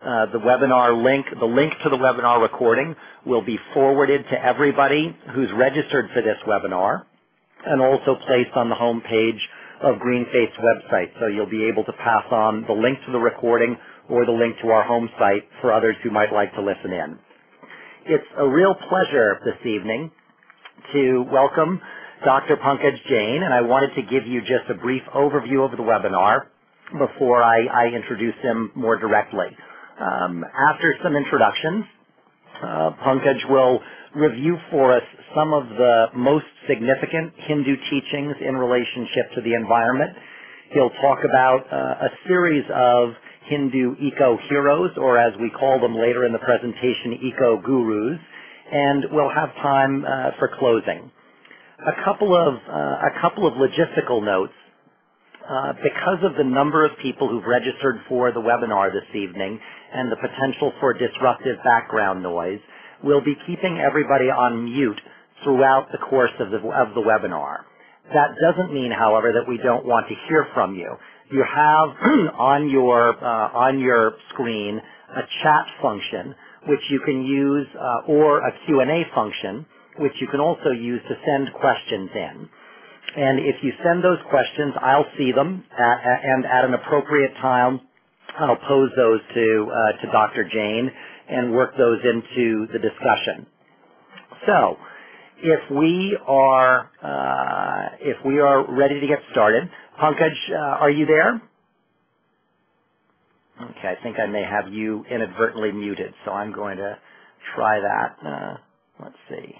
The webinar link, the link to the webinar recording will be forwarded to everybody who's registered for this webinar and also placed on the home page of GreenFaith's website. So you'll be able to pass on the link to the recording or the link to our home site for others who might like to listen in. It's a real pleasure this evening to welcome Dr. Pankaj Jain, and I wanted to give you just a brief overview of the webinar before I introduce him more directly. After some introductions, Pankaj will review for us some of the most significant Hindu teachings in relationship to the environment. He'll talk about a series of Hindu eco-heroes, or as we call them later in the presentation, eco-gurus, and we'll have time for closing. A couple of logistical notes. Because of the number of people who've registered for the webinar this evening and the potential for disruptive background noise, we'll be keeping everybody on mute throughout the course of the webinar. That doesn't mean, however, that we don't want to hear from you. You have on your screen a chat function which you can use, or a Q&A function which you can also use to send questions in. And if you send those questions, I'll see them, and at an appropriate time, I'll pose those to Dr. Jain and work those into the discussion. So, if we are ready to get started, Pankaj, are you there? Okay, I think I may have you inadvertently muted, so I'm going to try that. Let's see.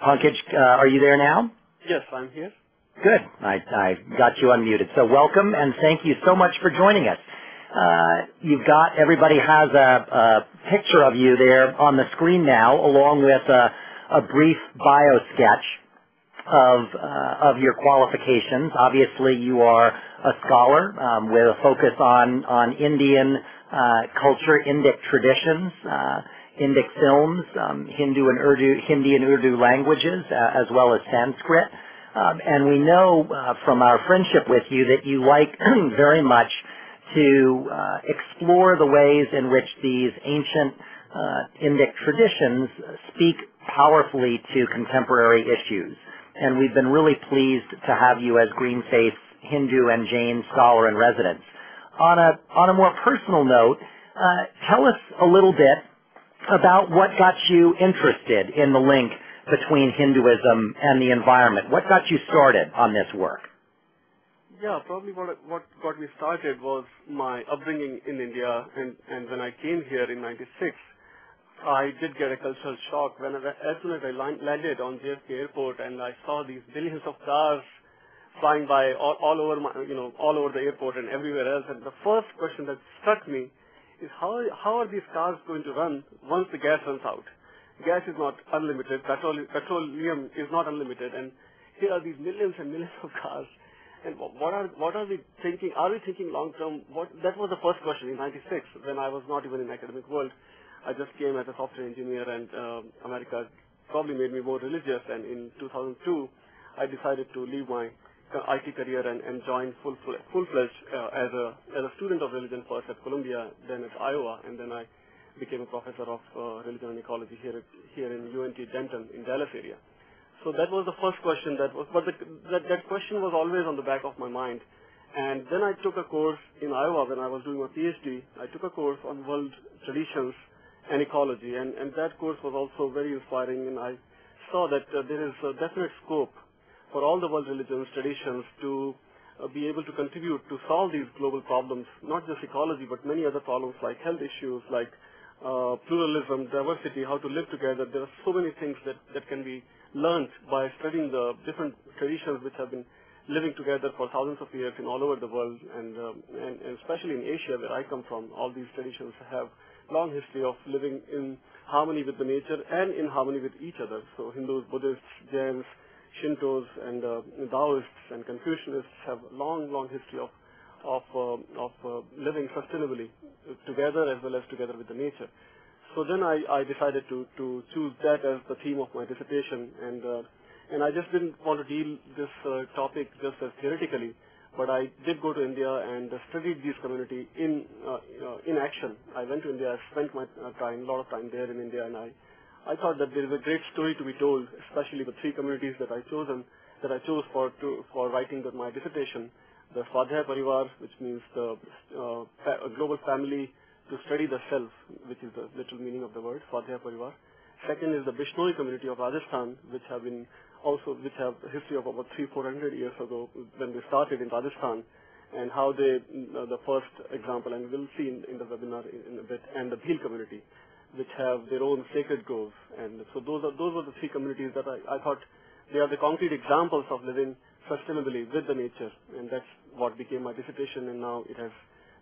Pankaj, are you there now? Yes, I'm here. Good. I got you unmuted. So welcome, and thank you so much for joining us. Everybody has a picture of you there on the screen now, along with a brief bio sketch of your qualifications. Obviously, you are a scholar with a focus on Indian culture, Indic traditions, Indic films, Hindi and Urdu languages, as well as Sanskrit. And we know from our friendship with you that you like very much to explore the ways in which these ancient Indic traditions speak powerfully to contemporary issues. And we've been really pleased to have you as GreenFaith's Hindu and Jain scholar in residence. On a more personal note, tell us a little bit about what got you interested in the link between Hinduism and the environment. What got you started on this work? Yeah, probably what got me started was my upbringing in India, and when I came here in '96, I did get a cultural shock as soon as I landed on JFK Airport, and I saw these billions of cars flying by all over the airport and everywhere else. And the first question that struck me is how are these cars going to run once the gas runs out? Gas is not unlimited. Petroleum is not unlimited, and here are these millions and millions of cars. And what are we thinking? Are we thinking long term? That was the first question in '96 when I was not even in academic world. I just came as a software engineer, and America probably made me more religious. And in 2002, I decided to leave my IT career and join full-fledged as a student of religion first at Columbia, then at Iowa, and then I became a professor of religion and ecology here in UNT Denton in Dallas area. So that was the first question. That question was always on the back of my mind. And then I took a course in Iowa when I was doing my PhD. I took a course on world traditions and ecology, and that course was also very inspiring. And I saw that there is a definite scope for all the world religions, traditions to be able to contribute to solve these global problems, not just ecology, but many other problems like health issues, like pluralism, diversity, how to live together. There are so many things that can be learned by studying the different traditions which have been living together for thousands of years in all over the world, and especially in Asia, where I come from. All these traditions have long history of living in harmony with the nature and in harmony with each other. So Hindus, Buddhists, Jains, Shintos, and Taoists and Confucianists have long history of living sustainably together as well as together with the nature. So then I decided to choose that as the theme of my dissertation, and I just didn't want to deal this topic just as theoretically, but I did go to India and studied these community in action. I went to India, I spent my a lot of time there in India, and I thought that there is a great story to be told, especially the three communities that I chose for writing my dissertation. The Swadhyay Parivar, which means the global family to study the self, which is the literal meaning of the word, Swadhyay Parivar. Second is the Bishnoi community of Rajasthan, which have a history of about 300-400 years ago when they started in Rajasthan, and how they, the first example, and we'll see in the webinar in a bit, and the Bhil community, which have their own sacred groves. And so those were the three communities that I thought they are the concrete examples of living sustainably with the nature, and that's what became my dissertation, and now it has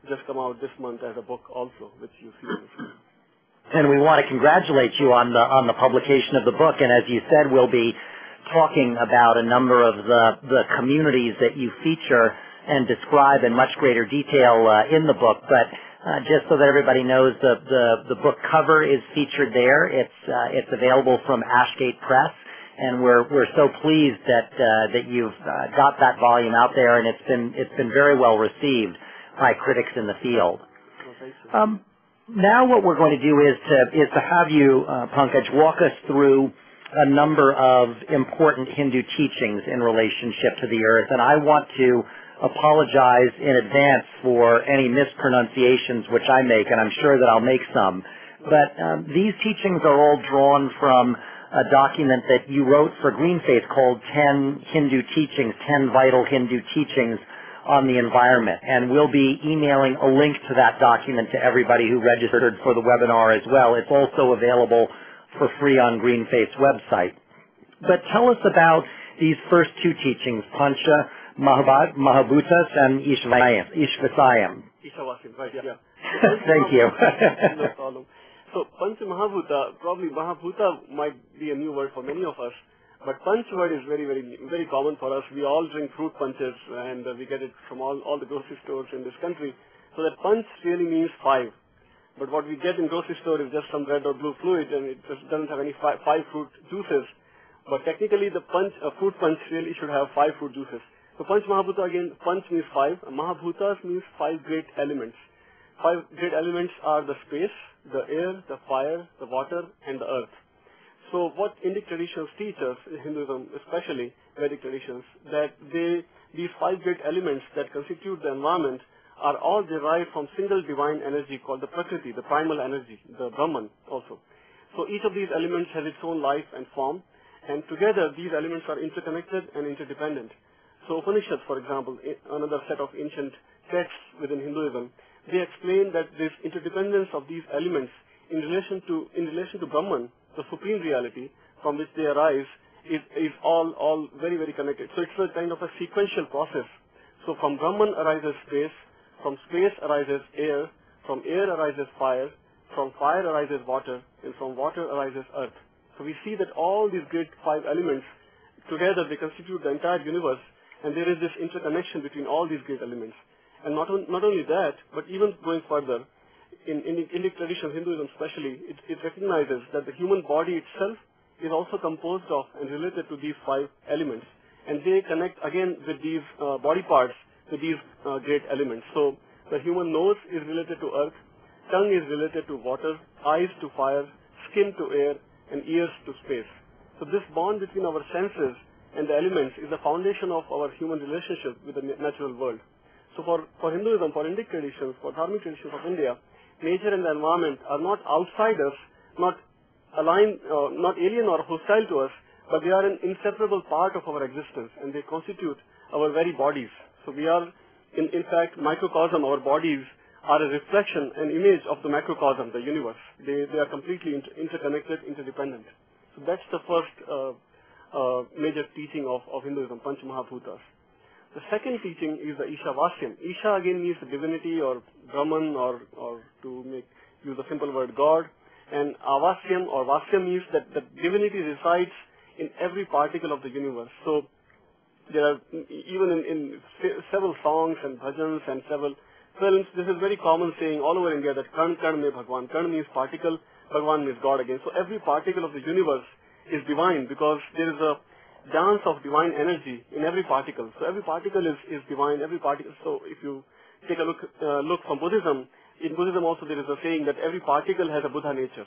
just come out this month as a book also, which you see on the screen. And we want to congratulate you on the publication of the book. And as you said, we'll be talking about a number of the communities that you feature and describe in much greater detail in the book. But just so that everybody knows, the book cover is featured there. It's available from Ashgate Press, and we're so pleased that you've got that volume out there, and it's been very well received by critics in the field. Well, thank you. Now what we're going to do is to have you, Pankaj, walk us through a number of important Hindu teachings in relationship to the earth, and I want to apologize in advance for any mispronunciations which I make, and I'm sure that I'll make some. But these teachings are all drawn from a document that you wrote for Greenfaith called 10 Hindu Teachings, 10 Vital Hindu Teachings on the Environment, and we'll be emailing a link to that document to everybody who registered for the webinar as well. It's also available for free on Greenfaith's website. But tell us about these first two teachings, Pancha Mahabhutas and Ishvasayam. Ishavasim, right, yeah. Thank you. No problem. So Pancha Mahabhuta, probably Mahabhuta might be a new word for many of us, but punch word is very, very, very common for us. We all drink fruit punches, and we get it from all the grocery stores in this country. So that punch really means 5. But what we get in grocery store is just some red or blue fluid, and it just doesn't have any 5 fruit juices. But technically, the fruit punch really should have 5 fruit juices. So Panch Mahabhuta, again, punch means 5. Mahabhutas means 5 great elements. 5 great elements are the space, the air, the fire, the water, and the earth. So what Indic traditions teach us, Hinduism especially, Vedic traditions, that these 5 great elements that constitute the environment are all derived from single divine energy called the Prakriti, the primal energy, the Brahman also. So each of these elements has its own life and form, and together these elements are interconnected and interdependent. So Upanishads, for example, another set of ancient texts within Hinduism, they explain that this interdependence of these elements in relation to Brahman, the supreme reality from which they arise, is all very, very connected. So it's a kind of a sequential process. So from Brahman arises space, from space arises air, from air arises fire, from fire arises water, and from water arises earth. So we see that all these great 5 elements, together they constitute the entire universe, and there is this interconnection between all these great elements. And not only that, but even going further, in Indic tradition, Hinduism especially, it recognizes that the human body itself is also composed of and related to these 5 elements. And they connect again with these body parts, with these great elements. So the human nose is related to earth, tongue is related to water, eyes to fire, skin to air, and ears to space. So this bond between our senses and the elements is the foundation of our human relationship with the natural world. So for Hinduism, for Indic traditions, for Dharmic traditions of India, nature and the environment are not outside us, not aligned, not alien or hostile to us, but they are an inseparable part of our existence, and they constitute our very bodies. So we are, in fact, microcosm. Our bodies are a reflection, an image of the macrocosm, the universe. They are completely interconnected, interdependent. So that's the first major teaching of Hinduism, Panch Mahabhutas. The second teaching is the Ishavasyam. Isha again means divinity or Brahman, or to use the simple word God. And Avasyam or Vasyam means that the divinity resides in every particle of the universe. So there are, even in several songs and bhajans and several films, this is very common saying all over India that Karn Karn mein Bhagwan. Karn means particle, Bhagwan means God again. So every particle of the universe is divine, because there is dance of divine energy in every particle. So every particle is divine, every particle. So if you take a look from Buddhism, in Buddhism also there is a saying that every particle has a Buddha nature.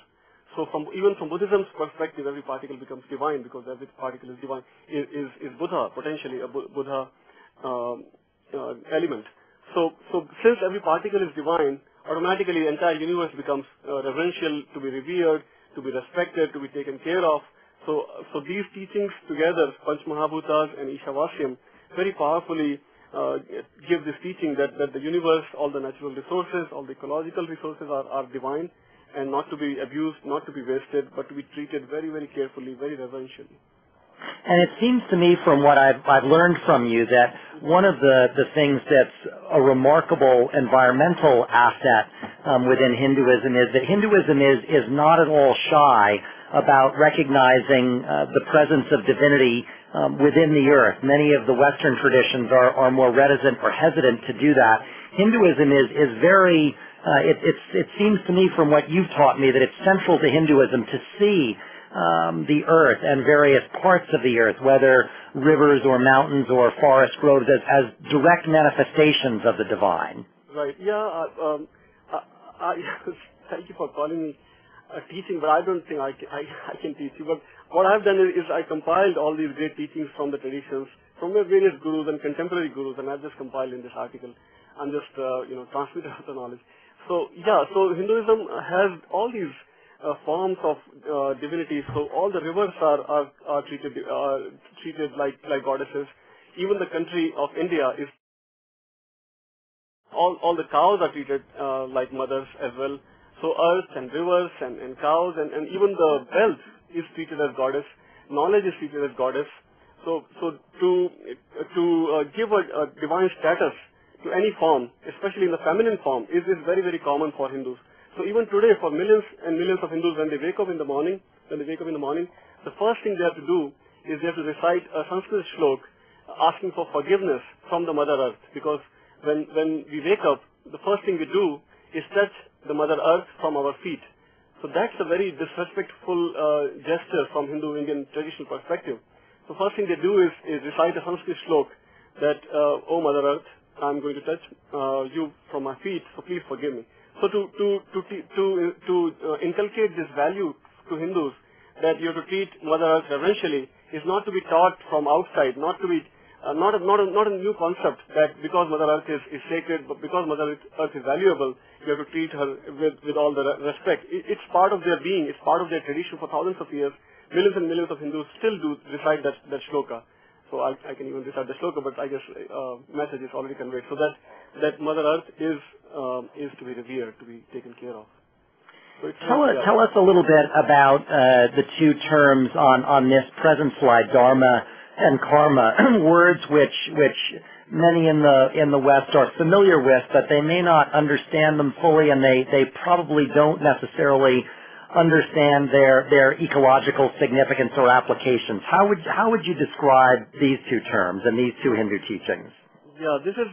So even from Buddhism's perspective, every particle becomes divine because every particle is divine, is Buddha, potentially a Buddha element. So since every particle is divine, automatically the entire universe becomes reverential, to be revered, to be respected, to be taken care of. So these teachings together, Panch Mahabhutas and Ishavasyam, very powerfully give this teaching that the universe, all the natural resources, all the ecological resources are divine and not to be abused, not to be wasted, but to be treated very, very carefully, very reverentially. And it seems to me from what I've learned from you that one of the things that's a remarkable environmental asset within Hinduism is that Hinduism is not at all shy about recognizing the presence of divinity within the earth. Many of the Western traditions are more reticent or hesitant to do that. Hinduism is very, it seems to me from what you've taught me that it's central to Hinduism to see the earth and various parts of the earth, whether rivers or mountains or forest groves, as direct manifestations of the divine. Right. Yeah. Thank you for calling me teaching, but I don't think I can teach you. But what I've done is I compiled all these great teachings from the traditions, from the various gurus and contemporary gurus, and I've just compiled in this article. I'm just transmitter of the knowledge. So yeah, so Hinduism has all these forms of divinity. So all the rivers are treated like goddesses. Even the country of India is all the cows are treated like mothers as well. So earth and rivers and cows and even the wealth is treated as goddess. Knowledge is treated as goddess. So to give a divine status to any form, especially in the feminine form, is very, very common for Hindus. So even today, for millions and millions of Hindus, when they wake up in the morning, the first thing they have to do is they have to recite a Sanskrit shlok asking for forgiveness from the Mother Earth. Because when we wake up, the first thing we do is touch the Mother Earth from our feet. So that's a very disrespectful gesture from Hindu-Indian traditional perspective. So first thing they do is recite a Sanskrit shlok that, "Oh Mother Earth, I'm going to touch you from my feet, so please forgive me." So to inculcate this value to Hindus that you have to treat Mother Earth reverentially is not to be taught from outside, not to be not a new concept that because Mother Earth is sacred, but because Mother Earth is valuable, you have to treat her with all the respect. It's part of their being, it's part of their tradition for thousands of years. Millions and millions of Hindus still do recite that shloka. So I can even recite the shloka, but I guess message is already conveyed. So that Mother Earth is to be revered, to be taken care of. So tell us a little bit about the two terms on this present slide, dharma and karma, words which many in the West are familiar with, but they may not understand them fully, and they probably don't necessarily understand their ecological significance or applications. How would you describe these two terms and these two Hindu teachings? Yeah, this is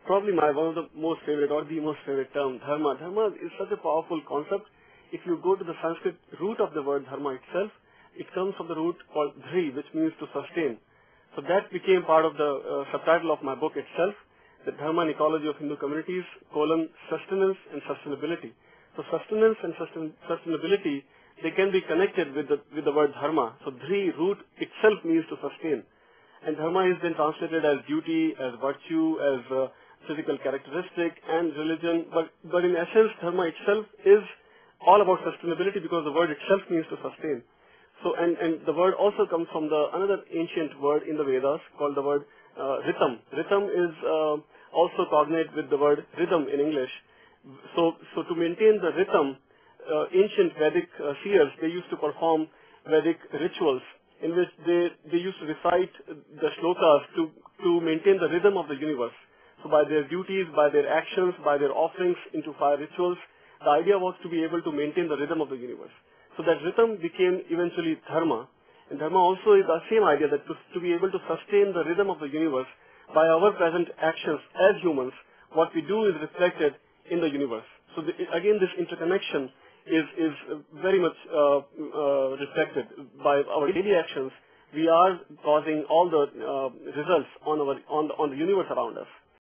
probably one of the most favorite or the most favorite term, dharma. Dharma is such a powerful concept. If you go to the Sanskrit root of the word dharma itself, it comes from the root called dhri, which means to sustain. So that became part of the subtitle of my book itself, the Dharma and Ecology of Hindu Communities, sustenance and sustainability. So sustenance and sustainability, they can be connected with the word dharma. So dhri, root itself means to sustain. And dharma is then translated as duty, as virtue, as physical characteristic and religion. But in essence, dharma itself is all about sustainability because the word itself means to sustain. So and the word also comes from another ancient word in the Vedas called the word ritam. Ritam is also cognate with the word rhythm in English. So to maintain the rhythm, ancient Vedic seers, they used to perform Vedic rituals in which they used to recite the shlokas to maintain the rhythm of the universe. So by their duties, by their actions, by their offerings into fire rituals, the idea was to be able to maintain the rhythm of the universe. So that rhythm became eventually dharma. And dharma also is the same idea that to be able to sustain the rhythm of the universe by our present actions as humans, what we do is reflected in the universe. So again, this interconnection is very much reflected by our daily actions. we are causing all the results on the universe around us.